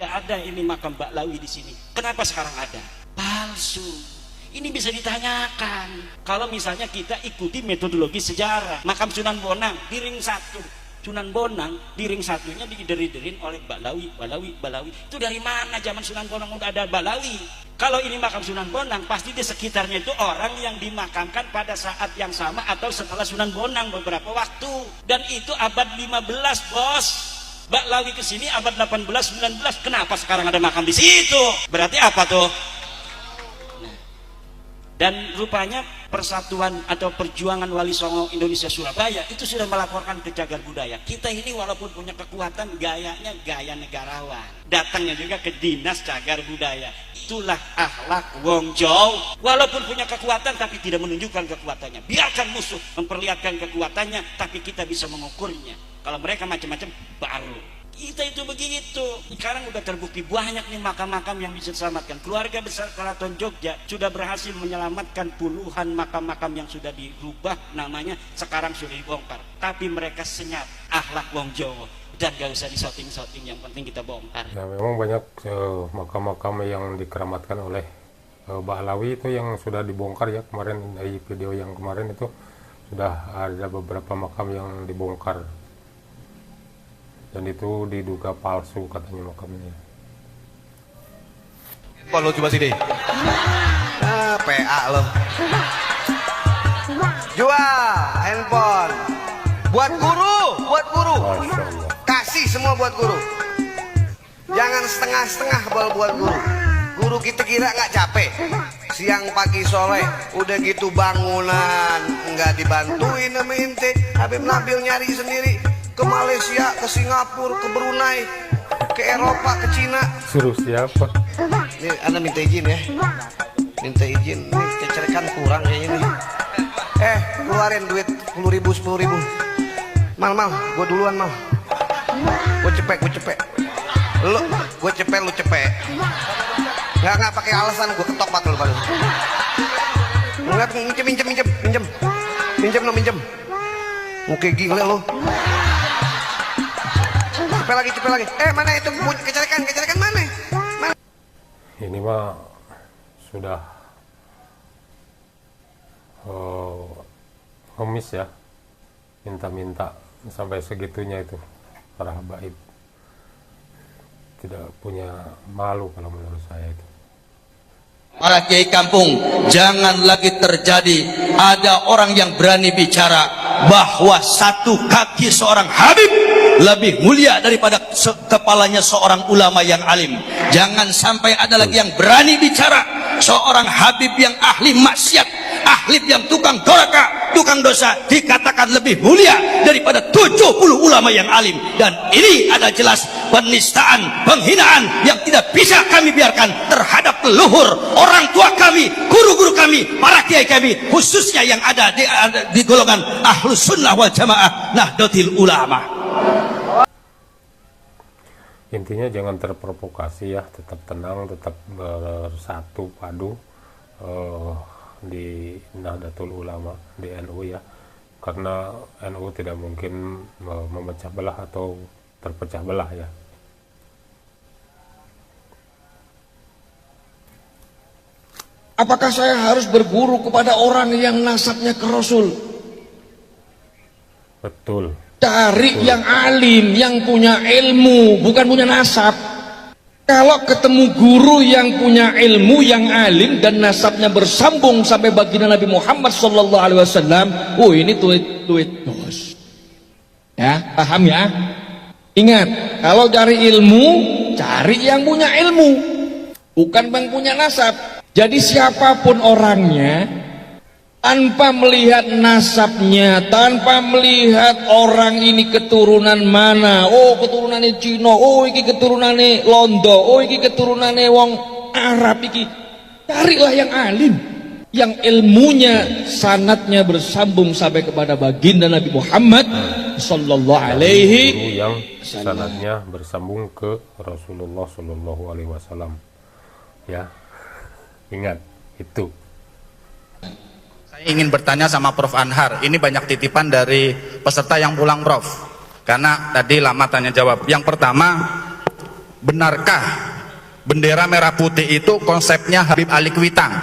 Tidak ada ini makam Ba'lawi di sini. Kenapa sekarang ada? Palsu. Ini bisa ditanyakan. Kalau misalnya kita ikuti metodologi sejarah, makam Sunan Bonang di ring 1. Sunan Bonang di ring satunya dideri-derin oleh Ba'lawi. Itu dari mana zaman Sunan Bonang udah ada Ba'lawi? Kalau ini makam Sunan Bonang, pasti di sekitarnya itu orang yang dimakamkan pada saat yang sama atau setelah Sunan Bonang beberapa waktu. Dan itu abad 15, bos. Ba'lawi ke sini abad 18, 19. Kenapa sekarang ada makam di situ? Berarti apa tuh? Dan rupanya Persatuan atau Perjuangan Wali Songo Indonesia Surabaya itu sudah melaporkan ke Cagar Budaya. Kita ini walaupun punya kekuatan, gayanya gaya negarawan. Datangnya juga ke Dinas Cagar Budaya. Itulah akhlak wong Jawa. Walaupun punya kekuatan tapi tidak menunjukkan kekuatannya. Biarkan musuh memperlihatkan kekuatannya, tapi kita bisa mengukurnya. Kalau mereka macam-macam baru. Kita itu begitu. Sekarang udah terbukti banyak nih makam-makam yang bisa diselamatkan. Keluarga besar Keraton Jogja sudah berhasil menyelamatkan puluhan makam-makam yang sudah dirubah namanya, sekarang sudah dibongkar. Tapi mereka senyap akhlak wong Jawa dan gak usah disoting-soting, yang penting kita bongkar. Ya, memang banyak makam-makam yang dikeramatkan oleh Ba'lawi itu yang sudah dibongkar ya. Kemarin dari video yang kemarin itu sudah ada beberapa makam yang dibongkar. Dan itu diduga palsu katanya makamnya. Kalau coba sini. PA lo. Jual handphone. Buat guru. Masya Allah. Kasih semua buat guru. Jangan setengah-setengah buat guru. Guru kita kira nggak capek. Siang pagi sore udah gitu bangunan nggak dibantuin sama ente. Habib Nabil nyari sendiri. Ke Malaysia, ke Singapura, ke Brunei, ke Eropa, ke Cina. Suruh siapa? Ini Anda minta izin ya. Minta izin. Ini cecerekan kurang kayaknya nih. Keluarin duit 10.000. Mal, gue duluan mal. Gue cepet. Gue cepet, lu cepet. Nggak pakai alasan, gue ketok batul pada. Nggak, minjem. Oke gila lo. Cepet lagi. Mana itu kecerikan mana? Ini mah sudah ngemis ya, minta sampai segitunya itu para habaib. Tidak punya malu kalau menurut saya itu. Para kiai kampung, jangan lagi terjadi ada orang yang berani bicara bahwa satu kaki seorang habib lebih mulia daripada kepalanya seorang ulama yang alim. Jangan sampai ada lagi yang berani bicara seorang habib yang ahli maksiat, ahli yang tukang doraka, tukang dosa dikatakan lebih mulia daripada 70 ulama yang alim. Dan ini ada jelas penistaan, penghinaan yang tidak bisa kami biarkan terhadap leluhur, orang tua kami, guru-guru kami, para kiai kami, khususnya yang ada di golongan Ahlus Sunnah wal Jamaah Nahdlatul Ulama. Intinya jangan terprovokasi ya, tetap tenang, tetap bersatu padu di Nahdlatul Ulama, di NU ya, karena NU tidak mungkin memecah belah atau terpecah belah ya. Apakah saya harus berguru kepada orang yang nasabnya ke Rasul? Betul. Cari yang alim, yang punya ilmu, bukan punya nasab. Kalau ketemu guru yang punya ilmu, yang alim dan nasabnya bersambung sampai baginda Nabi Muhammad SAW, oh ini tuit dos. Ya, paham ya? Ingat, kalau cari ilmu, cari yang punya ilmu, bukan yang punya nasab. Jadi siapapun orangnya, tanpa melihat nasabnya, tanpa melihat orang ini keturunan mana, oh keturunannya Cina, oh ini keturunannya Londo, oh ini keturunannya wong Arab iki. Carilah yang alim, yang ilmunya sanadnya bersambung sampai kepada baginda Nabi Muhammad sallallahu alaihi guru yang sanadnya bersambung ke Rasulullah sallallahu alaihi wasallam. Ya. Ingat itu. Saya ingin bertanya sama Prof Anhar. Ini banyak titipan dari peserta yang pulang Prof. Karena tadi lama tanya jawab. Yang pertama, benarkah bendera merah putih itu konsepnya Habib Ali Kuitang?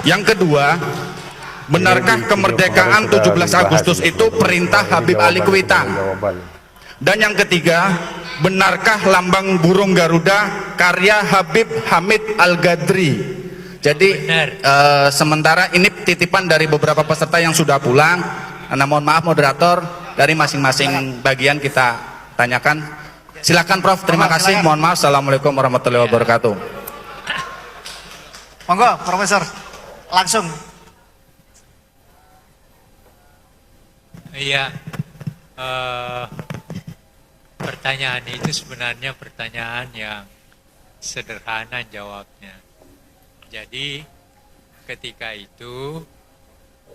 Yang kedua, benarkah kemerdekaan 17 Agustus itu perintah Habib Ali Kuitang? Dan yang ketiga, benarkah lambang burung Garuda karya Habib Hamid Al-Gadri? Jadi sementara ini titipan dari beberapa peserta yang sudah pulang. Nah, mohon maaf moderator, dari masing-masing bagian kita tanyakan. Silakan Prof, terima kasih. Mohon maaf. Assalamualaikum warahmatullahi wabarakatuh. Monggo, Profesor. Langsung. Iya, pertanyaan itu sebenarnya pertanyaan yang sederhana jawabnya. Jadi ketika itu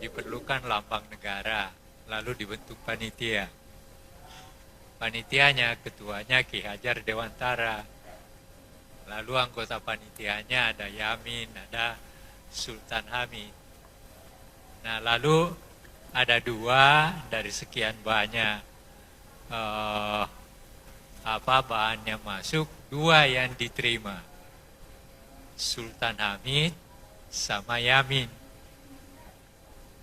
diperlukan lambang negara, lalu dibentuk panitia. Panitianya, ketuanya Ki Hajar Dewantara. Lalu anggota panitianya ada Yamin, ada Sultan Hamid. Nah, lalu ada 2 dari sekian banyak bahan yang masuk, 2 yang diterima, Sultan Hamid sama Yamin.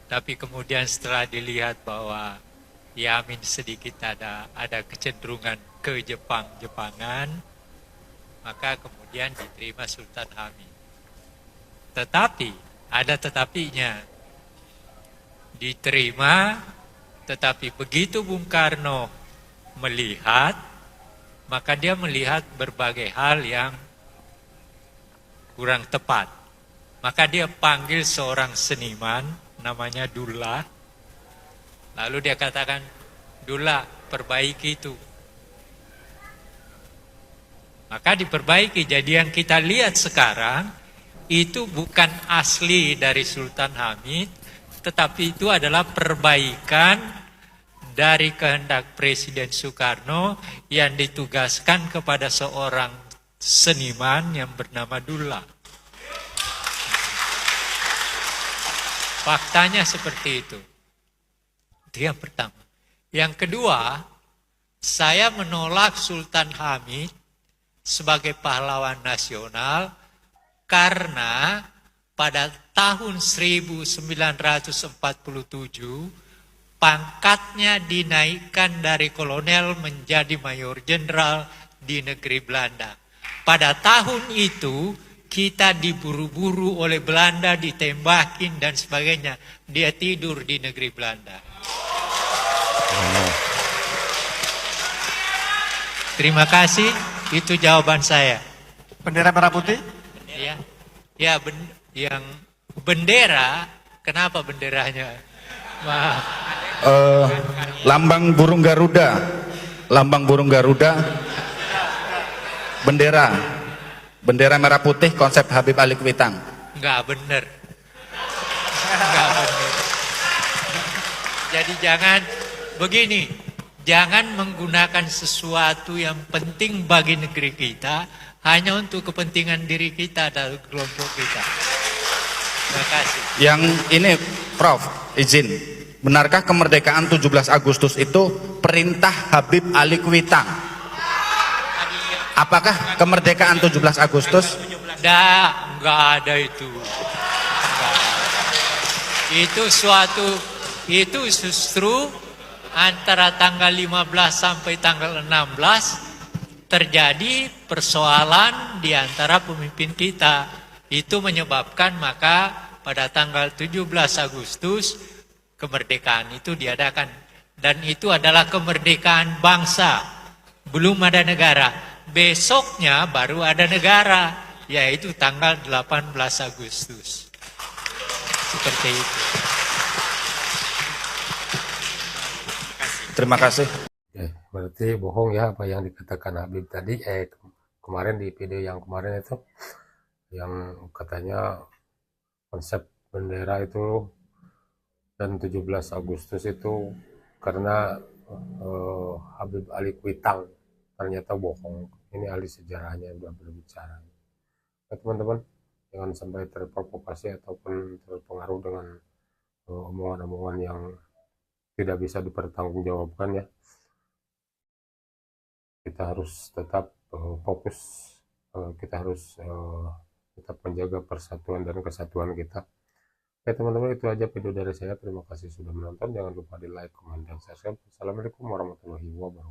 Tapi kemudian setelah dilihat bahwa Yamin sedikit ada kecenderungan ke Jepangan, maka kemudian diterima Sultan Hamid. Tetapi ada tetapinya, diterima, tetapi begitu Bung Karno melihat, maka dia melihat berbagai hal yang kurang tepat. Maka dia panggil seorang seniman namanya Dullah. Lalu dia katakan, Dullah, perbaiki itu. Maka diperbaiki. Jadi yang kita lihat sekarang itu bukan asli dari Sultan Hamid, tetapi itu adalah perbaikan dari kehendak Presiden Soekarno yang ditugaskan kepada seorang seniman yang bernama Dullah. Faktanya seperti itu. Itu yang pertama. Yang kedua, saya menolak Sultan Hamid sebagai pahlawan nasional karena pada tahun 1947 pangkatnya dinaikkan dari kolonel menjadi mayor jenderal di negeri Belanda. Pada tahun itu kita diburu-buru oleh Belanda, ditembakin dan sebagainya. Dia tidur di negeri Belanda. Terima kasih, itu jawaban saya. Bendera merah putih? Ya, yang bendera, kenapa benderanya? Maaf. Lambang burung Garuda, bendera merah putih konsep Habib Ali Kuitang. Enggak benar. Enggak benar. Jadi jangan begini, jangan menggunakan sesuatu yang penting bagi negeri kita hanya untuk kepentingan diri kita dan kelompok kita. Terima kasih. Yang ini Prof, izin. Benarkah kemerdekaan 17 Agustus itu perintah Habib Ali Kuitang? Apakah kemerdekaan 17 Agustus? Enggak ada itu. Itu justru antara tanggal 15 sampai tanggal 16 terjadi persoalan di antara pemimpin kita. Itu menyebabkan maka pada tanggal 17 Agustus kemerdekaan itu diadakan. Dan itu adalah kemerdekaan bangsa. Belum ada negara. Besoknya baru ada negara, yaitu tanggal 18 Agustus. Seperti itu. Terima kasih. Berarti bohong ya apa yang dikatakan Habib tadi, kemarin di video yang kemarin itu, yang katanya konsep bendera itu dan 17 Agustus itu karena Habib Ali Kuitang. Ternyata bohong. Ini ahli sejarahnya yang berbicara. Nah, teman-teman, jangan sampai terprovokasi ataupun terpengaruh dengan omongan-omongan yang tidak bisa dipertanggungjawabkan ya. kita harus tetap fokus, kita harus tetap menjaga persatuan dan kesatuan kita. Oke teman-teman, itu aja video dari saya. Terima kasih sudah menonton. Jangan lupa di like, komen, dan subscribe. Assalamualaikum warahmatullahi wabarakatuh.